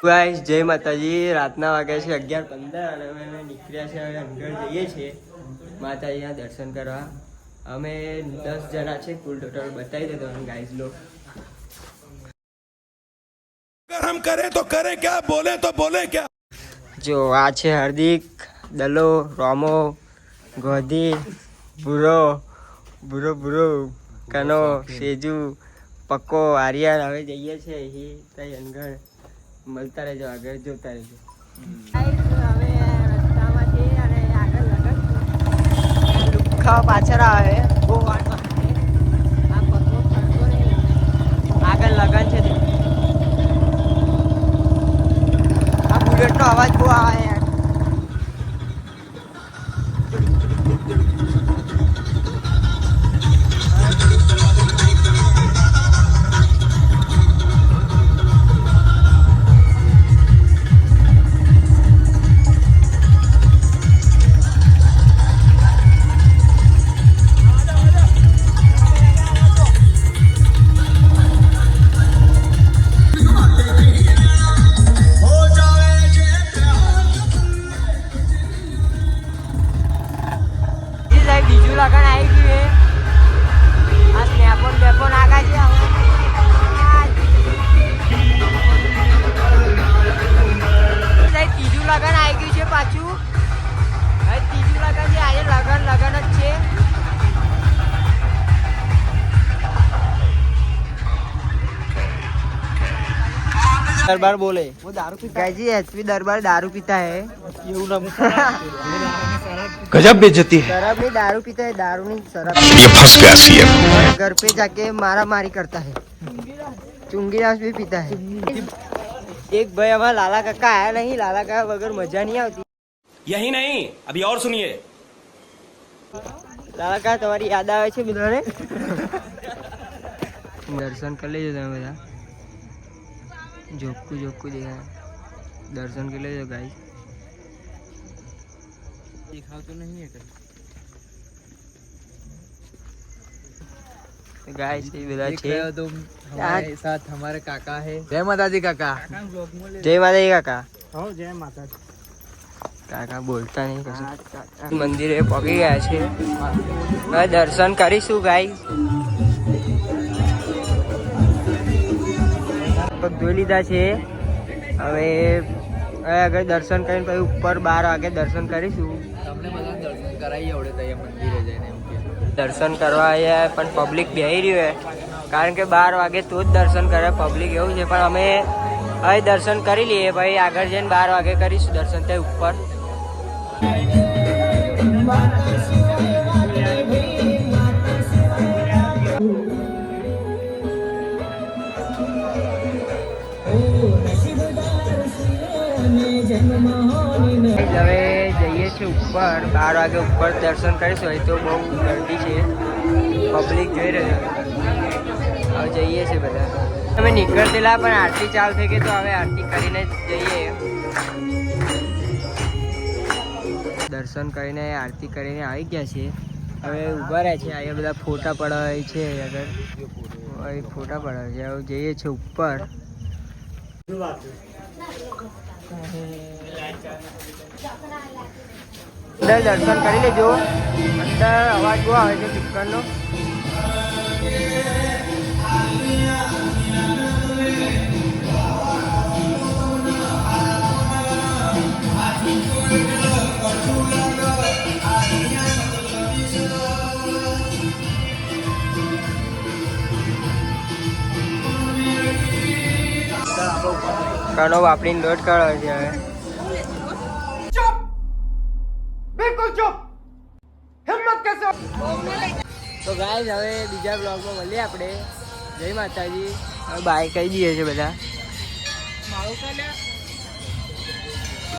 Guys જય માતાજી. રાતના વાગ્યા છે 11:15 અને અમે નીકળ્યા છે. હવે અંદર જઈએ છીએ માતાજીના દર્શન કરવા. અમે 10 જણા છે કુલ. ટોટલ બતાવી દે તમને ગાઈસ લો. अगर हम करें तो करें क्या, बोले तो बोले क्या. જો આ છે હાર્દિક, દલો, રોમો, ગોધી, ભૂરો ભૂરો ભૂરો, કનો, સેજુ, પક્કો, આર્યન. હવે જઈએ છે અહીં તઈ અંદર. મળતા રહેજો, આગળ જોતા રહેજો. હવે રસ્તામાં છે અને આગળ લગન લુખ્ખા પાછળ આવે બહુ વાટમાં. આ પક્કો ફરતો નહીં, આગળ લગન છે. આ બુલેટનો અવાજ બહુ આવે યાર. બીજું લગન આવી ગયું. આ સ્નેપોન બેપોન આગા છે. ત્રીજું લગન આવી ગયું છે પાછું. હવે ત્રીજું લગન છે. આજે લગન જ છે. दरबार बोले वो दारू पीता है जी. एचपी दरबार दारू पीता है. गजब बेइज्जती है. शराब नहीं दारू पीता है. दारू नहीं शराब. ये फंस गया सीएम. घर पे जाके मारा मारी करता है. चुंगी रस भी पीता है. एक भाई हमारा लाला काका आया नहीं. लाला काका वगैरह मजा नहीं आती. यही नहीं, अभी और सुनिए. लाला काका तुम्हारी याद आवे छे बधाने. दर्शन कर लेજો તમે બધા. જોકુ જોકુ દેખાય. દર્શન કરી લેજો ગાઈસ. दिखाओ तो नहीं है कहीं गाइस. ये બધા છે તો हमारे साथ हमारे काका है. जय माताजी काका. जय माताजी काका. हो जय माताजी काका. बोलता नहीं कશું. મંદિરે પહોંચી ગયા છે. હવે દર્શન કરીશું ગાઈસ. પગ ધોઈ લીધા છે. હવે આગળ દર્શન કરીને પછી ઉપર 12 વાગે દર્શન કરીશું. તમને બધા દર્શન કરાવી આવડે તો મંદિરે જઈને એમ કે દર્શન કરવા આવ્યા પણ પબ્લિક બેહી રહ્યું છે. કારણ કે 12 વાગે તો જ દર્શન કરે પબ્લિક એવું છે. પણ અમે હવે દર્શન કરી લઈએ ભાઈ. આગળ જઈને 12 વાગે કરીશું દર્શન ત્યાં ઉપર. હવે જઈએ છીએ ઉપર. 12 વાગે ઉપર દર્શન કરીશું. અહીં તો બહુ ગરદી છે, પબ્લિક જોઈ રહ્યો. હવે જઈએ છીએ બધા. અમે નીકળતેલા પણ આરતી ચાલુ થઈ ગઈ તો હવે આરતી કરીને જઈએ. દર્શન કરીને આરતી કરીને આવી ગયા છે. હવે ઊભા રહ્યા છે. અહીંયા બધા ફોટા પડાવે છે. આગળ ફોટા પડાવે છે. હવે જઈએ છીએ ઉપર. અંદર દર્શન કરી લેજો. અંદર અવાજ બહુ આવે છે સ્પીકરનો. કનો વાપરીને લોડ કાઢો છે. હવે તો ગાઈસ હવે બીજા બ્લોગમાં મળીએ આપણે. જય માતાજી. હવે બાય કહી દઈએ છે બધા.